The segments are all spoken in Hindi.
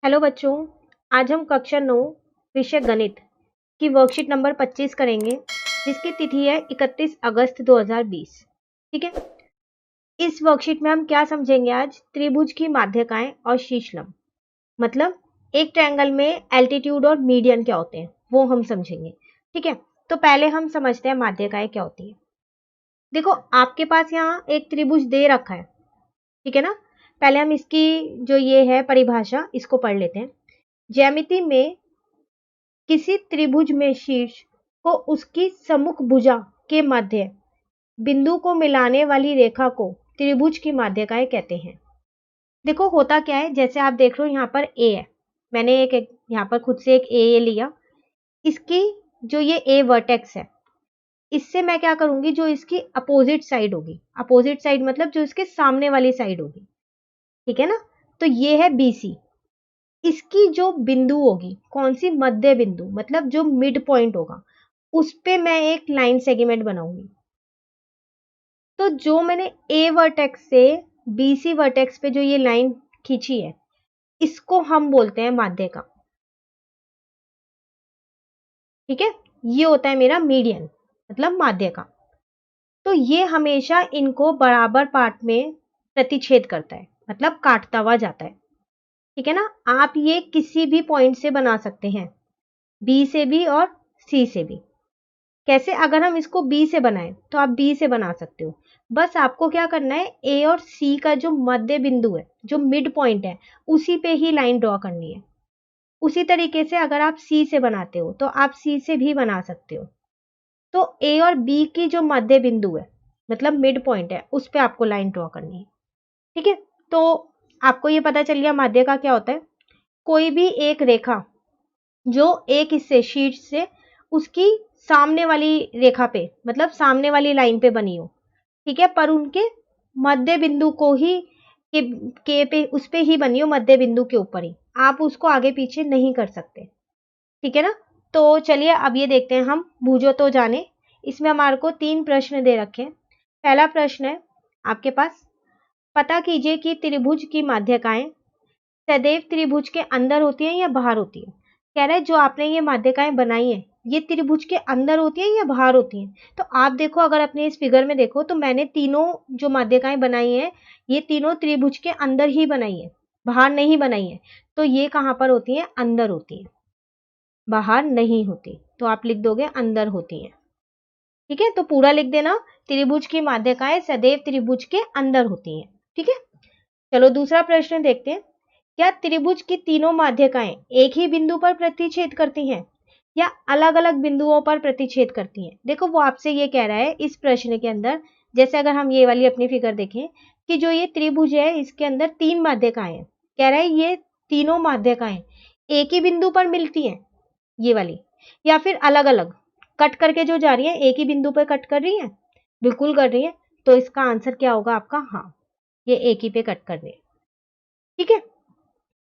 हेलो बच्चों, आज हम कक्षा 9 विषय गणित की वर्कशीट नंबर 25 करेंगे, जिसकी तिथि है 31 अगस्त 2020। ठीक है। इस वर्कशीट में हम क्या समझेंगे आज? त्रिभुज की माध्यिकाएं और शीर्षलंब, मतलब एक ट्रायंगल में एल्टीट्यूड और मीडियन क्या होते हैं वो हम समझेंगे। ठीक है, तो पहले हम समझते हैं माध्यिकाएं क्या होती है। देखो, आपके पास यहाँ एक त्रिभुज दे रखा है, ठीक है ना। पहले हम इसकी जो ये है परिभाषा, इसको पढ़ लेते हैं। ज्यामिति में किसी त्रिभुज में शीर्ष को उसकी सम्मुख भुजा के मध्य बिंदु को मिलाने वाली रेखा को त्रिभुज की माध्यिकाएं कहते हैं। देखो होता क्या है, जैसे आप देख रहे हो यहाँ पर ए है, मैंने एक यहाँ पर खुद से एक ए लिया। इसकी जो ये ए वर्टेक्स है, इससे मैं क्या करूंगी, जो इसकी अपोजिट साइड होगी, अपोजिट साइड मतलब जो इसके सामने वाली साइड होगी, ठीक है ना। तो ये है BC। इसकी जो बिंदु होगी, कौन सी? मध्य बिंदु, मतलब जो मिड पॉइंट होगा, उस पे मैं एक लाइन सेगमेंट बनाऊंगी। तो जो मैंने ए वर्टेक्स से BC वर्टेक्स पे जो ये लाइन खींची है, इसको हम बोलते हैं माध्यिका। ठीक है, ये होता है मेरा मीडियन, मतलब माध्यिका। तो ये हमेशा इनको बराबर पार्ट में प्रतिच्छेद करता है, मतलब काटता हुआ जाता है। ठीक है ना। आप ये किसी भी पॉइंट से बना सकते हैं, B से भी और C से भी। कैसे? अगर हम इसको B से बनाएं तो आप B से बना सकते हो। बस आपको क्या करना है, A और C का जो मध्य बिंदु है, जो मिड पॉइंट है, उसी पे ही लाइन ड्रॉ करनी है। उसी तरीके से अगर आप C से बनाते हो तो आप C से भी बना सकते हो। तो A और B की जो मध्य बिंदु है, मतलब मिड पॉइंट है, उस पे आपको लाइन ड्रॉ करनी है। ठीक है, तो आपको ये पता चल गया माध्यिका क्या होता है। कोई भी एक रेखा जो एक हिस्से शीर्ष से उसकी सामने वाली रेखा पे, मतलब सामने वाली लाइन पे बनी हो, ठीक है, पर उनके मध्य बिंदु को ही के पे उस पे ही बनी हो, मध्य बिंदु के ऊपर ही, आप उसको आगे पीछे नहीं कर सकते। ठीक है ना। तो चलिए अब ये देखते हैं हम, बूझो तो जाने। इसमें हमारे को 3 प्रश्न दे रखे हैं। पहला प्रश्न है आपके पास, पता कीजिए कि त्रिभुज की माध्यिकाएं सदैव त्रिभुज के अंदर होती हैं या बाहर होती है। कह रहा है जो आपने ये माध्यिकाएं बनाई हैं, ये त्रिभुज के अंदर होती हैं या बाहर होती हैं। तो आप देखो, अगर अपने इस फिगर में देखो तो मैंने तीनों जो माध्यिकाएं बनाई हैं, ये तीनों त्रिभुज के अंदर ही बनाई है, बाहर नहीं बनाई है। तो ये कहाँ पर होती हैं? अंदर होती है, बाहर नहीं होती। तो आप लिख दोगे अंदर होती है। ठीक है, तो पूरा लिख देना, त्रिभुज की माध्यिकाएं सदैव त्रिभुज के अंदर होती हैं। ठीक है, चलो दूसरा प्रश्न देखते हैं। क्या त्रिभुज की तीनों माध्यिकाएं एक ही बिंदु पर प्रतिच्छेद करती हैं या अलग अलग बिंदुओं पर प्रतिच्छेद करती हैं? देखो, वो आपसे ये कह रहा है इस प्रश्न के अंदर, जैसे अगर हम ये वाली अपनी फिगर देखें कि जो ये त्रिभुज है, इसके अंदर 3 माध्यिकाएं हैं। कह रहा है ये तीनों माध्यिकाएं एक ही बिंदु पर मिलती हैं, ये वाली, या फिर अलग अलग कट करके जो जा रही है, एक ही बिंदु पर कट कर रही है? बिल्कुल कर रही है। तो इसका आंसर क्या होगा आपका? हाँ, ये एक ही पे कट कर रही है। ठीक है,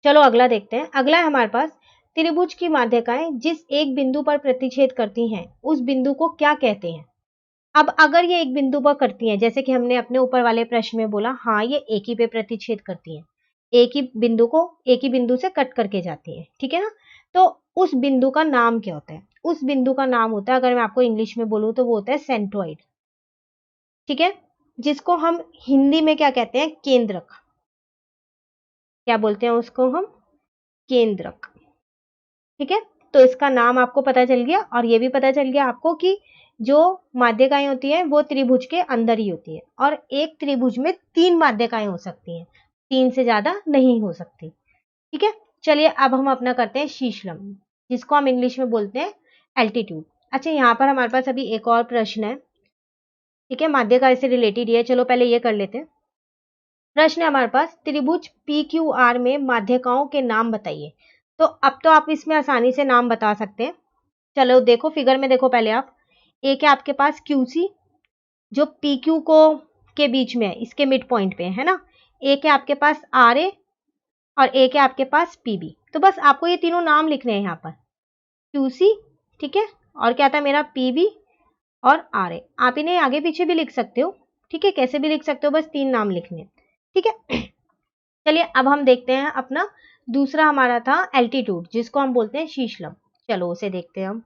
चलो अगला देखते हैं। अगला है हमारे पास, त्रिभुज की माध्यिकाएं जिस एक बिंदु पर प्रतिच्छेद करती हैं, उस बिंदु को क्या कहते हैं? अब अगर ये एक बिंदु पर करती हैं, जैसे कि हमने अपने ऊपर वाले प्रश्न में बोला, हाँ ये एक ही पे प्रतिच्छेद करती हैं, एक ही बिंदु को एक ही बिंदु से कट करके जाती है, ठीक है ना। तो उस बिंदु का नाम क्या होता है? उस बिंदु का नाम होता है, अगर मैं आपको इंग्लिश में बोलूं तो वो होता है सेंट्रोइड। ठीक है, जिसको हम हिंदी में क्या कहते हैं? केंद्रक। क्या बोलते हैं उसको हम? केंद्रक। ठीक है, तो इसका नाम आपको पता चल गया, और ये भी पता चल गया आपको कि जो माध्यिकाएं होती हैं वो त्रिभुज के अंदर ही होती है, और एक त्रिभुज में 3 माध्यिकाएं हो सकती हैं, 3 से ज्यादा नहीं हो सकती। ठीक है, चलिए अब हम अपना करते हैं शीर्षलंब, जिसको हम इंग्लिश में बोलते हैं एल्टीट्यूड। अच्छा, यहाँ पर हमारे पास अभी एक और प्रश्न है, ठीक है, माध्यिका से रिलेटेड ही है। चलो पहले ये कर लेते हैं। प्रश्न है हमारे पास, त्रिभुज PQR में माध्यिकाओं के नाम बताइए। तो अब तो आप इसमें आसानी से नाम बता सकते हैं। चलो देखो, फिगर में देखो पहले आप, एक है आपके पास QC, जो PQ को के बीच में है, इसके मिड पॉइंट पे है ना। एक है आपके पास RA, और एक है आपके पास PB। तो बस आपको ये तीनों नाम लिखने हैं यहाँ पर, QC, ठीक है, और क्या था मेरा? PB और RA। आप इन्हें आगे पीछे भी लिख सकते हो, ठीक है, कैसे भी लिख सकते हो, बस 3 नाम लिखने हैं। ठीक है, चलिए अब हम देखते हैं अपना दूसरा हमारा था एल्टीट्यूड, जिसको हम बोलते हैं शीश लंब। चलो उसे देखते हैं हम।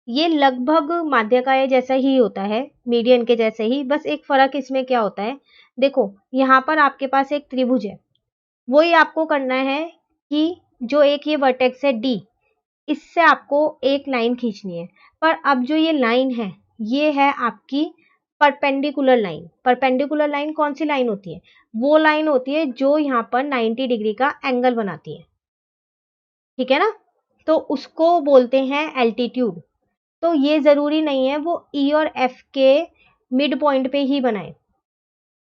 ये लगभग माध्यकाय जैसा ही होता है, मीडियन के जैसे ही, बस एक फर्क इसमें क्या होता है, देखो यहाँ पर आपके पास एक त्रिभुज है, वही आपको करना है कि जो एक ये वर्टेक्स है डी, इससे आपको एक लाइन खींचनी है। पर अब जो ये लाइन है, ये है आपकी परपेंडिकुलर लाइन। परपेंडिकुलर लाइन कौन सी लाइन होती है? वो लाइन होती है जो यहाँ पर 90 डिग्री का एंगल बनाती है, ठीक है ना। तो उसको बोलते हैं एल्टीट्यूड। तो ये जरूरी नहीं है वो ई और एफ के मिड पॉइंट पे ही बनाए,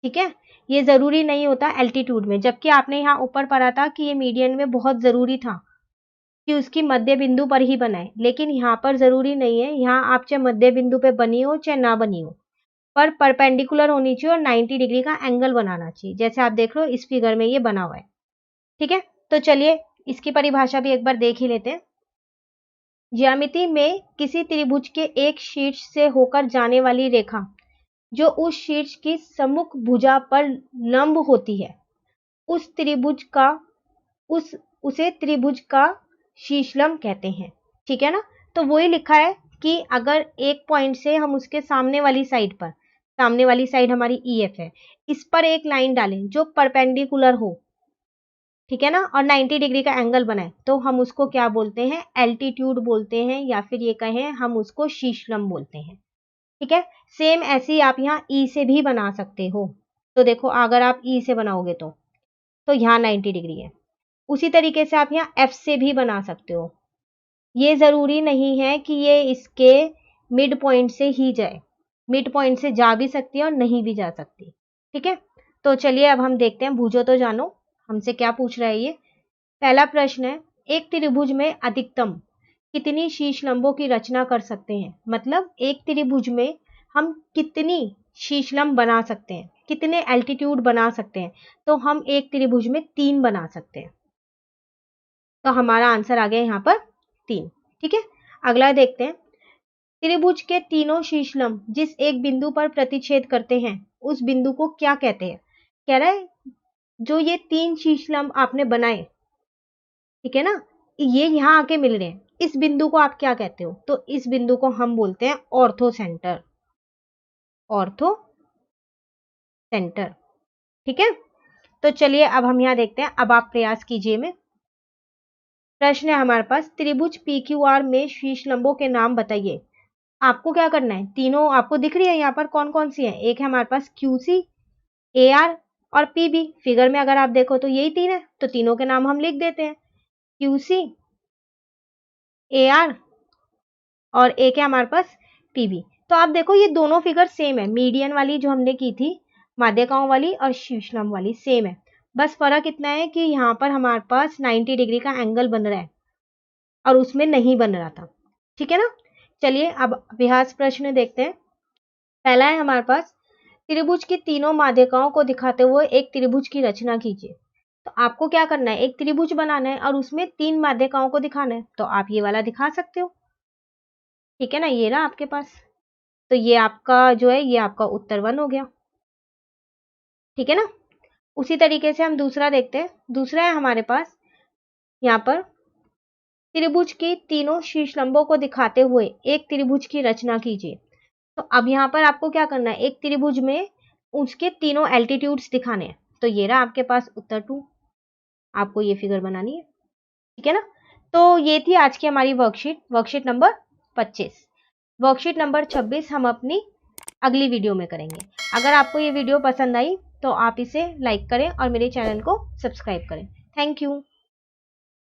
ठीक है, ये जरूरी नहीं होता एल्टीट्यूड में। जबकि आपने यहाँ ऊपर पढ़ा था कि ये मीडियन में बहुत जरूरी था कि उसकी मध्य बिंदु पर ही बनाए, लेकिन यहाँ पर जरूरी नहीं है। यहाँ आप चाहे मध्य बिंदु पे बनी हो चाहे ना बनी हो, पर परपेंडिकुलर होनी चाहिए और 90 डिग्री का एंगल बनाना चाहिए, जैसे आप देख रहे हो इस फिगर में ये बना हुआ है, ठीक है। तो चलिए इसकी परिभाषा भी एक बार देख ही लेते हैं। ज्यामिति में किसी त्रिभुज के एक शीर्ष से होकर जाने वाली रेखा जो उस शीर्ष की सम्मुख भुजा पर लंब होती है, उस त्रिभुज का उसे त्रिभुज का शीर्षलंब कहते हैं, ठीक है ना। तो वही लिखा है कि अगर एक पॉइंट से हम उसके सामने वाली साइड पर, सामने वाली साइड हमारी ई एफ है, इस पर एक लाइन डालें जो परपेंडिकुलर हो, ठीक है ना, और 90 डिग्री का एंगल बनाए, तो हम उसको क्या बोलते हैं? एल्टीट्यूड बोलते हैं, या फिर ये कहें हम उसको शीर्षलंब बोलते हैं, ठीक है। सेम ऐसे ही आप यहाँ ई से भी बना सकते हो। तो देखो अगर आप ई से बनाओगे तो यहाँ 90 डिग्री है। उसी तरीके से आप यहाँ एफ से भी बना सकते हो। ये जरूरी नहीं है कि ये इसके मिड पॉइंट से ही जाए, मिड पॉइंट से जा भी सकती है और नहीं भी जा सकती, ठीक है। तो चलिए अब हम देखते हैं, बूझो तो जानो हमसे क्या पूछ रहा है ये। पहला प्रश्न है, एक त्रिभुज में अधिकतम कितनी शीर्षलंबों की रचना कर सकते हैं? मतलब एक त्रिभुज में हम कितनी शीर्षलंब बना सकते हैं, कितने एल्टीट्यूड बना सकते हैं? तो हम एक त्रिभुज में 3 बना सकते हैं। तो हमारा आंसर आ गया यहाँ पर 3, ठीक है। अगला देखते हैं, त्रिभुज के तीनों शीर्षलंब जिस एक बिंदु पर प्रतिच्छेद करते हैं उस बिंदु को क्या कहते हैं? कह रहा है जो ये 3 शीर्षलंब आपने बनाए, ठीक है ना, ये यहाँ आके मिल रहे हैं, इस बिंदु को आप क्या कहते हो? तो इस बिंदु को हम बोलते हैं ऑर्थो सेंटर, ऑर्थो सेंटर, ठीक है। तो चलिए अब हम यहाँ देखते हैं, अब आप प्रयास कीजिए में। प्रश्न है हमारे पास, त्रिभुज PQR में शीर्षलंबों के नाम बताइए। आपको क्या करना है, तीनों आपको दिख रही है यहाँ पर कौन कौन सी है? एक है हमारे पास QC, AR और PB। फिगर में अगर आप देखो तो यही 3 है, तो तीनों के नाम हम लिख देते हैं, QC, AR और एक है हमारे पास PB। तो आप देखो ये दोनों फिगर सेम है, मीडियन वाली जो हमने की थी, माध्यिकाओं वाली और शीर्षलंब वाली सेम है। बस फर्क इतना है कि यहाँ पर हमारे पास 90 डिग्री का एंगल बन रहा है और उसमें नहीं बन रहा था, ठीक है ना। चलिए अब अभ्यास प्रश्न देखते हैं। पहला है हमारे पास, त्रिभुज की तीनों माध्यिकाओं को दिखाते हुए एक त्रिभुज की रचना कीजिए। तो आपको क्या करना है, एक त्रिभुज बनाना है और उसमें 3 माध्यिकाओं को दिखाना है। तो आप ये वाला दिखा सकते हो, ठीक है ना, ये रहा आपके पास। तो ये आपका जो है, ये आपका उत्तर 1 हो गया, ठीक है ना। उसी तरीके से हम दूसरा देखते हैं। दूसरा है हमारे पास यहाँ पर, त्रिभुज की तीनों शीर्षलंबों को दिखाते हुए एक त्रिभुज की रचना कीजिए। तो अब यहाँ पर आपको क्या करना है, एक त्रिभुज में उसके तीनों एल्टीट्यूड्स दिखाने हैं। तो ये रहा आपके पास उत्तर 2, आपको ये फिगर बनानी है, ठीक है ना। तो ये थी आज की हमारी वर्कशीट नंबर 25। वर्कशीट नंबर 26 हम अपनी अगली वीडियो में करेंगे। अगर आपको ये वीडियो पसंद आई तो आप इसे लाइक करें और मेरे चैनल को सब्सक्राइब करें। Thank you.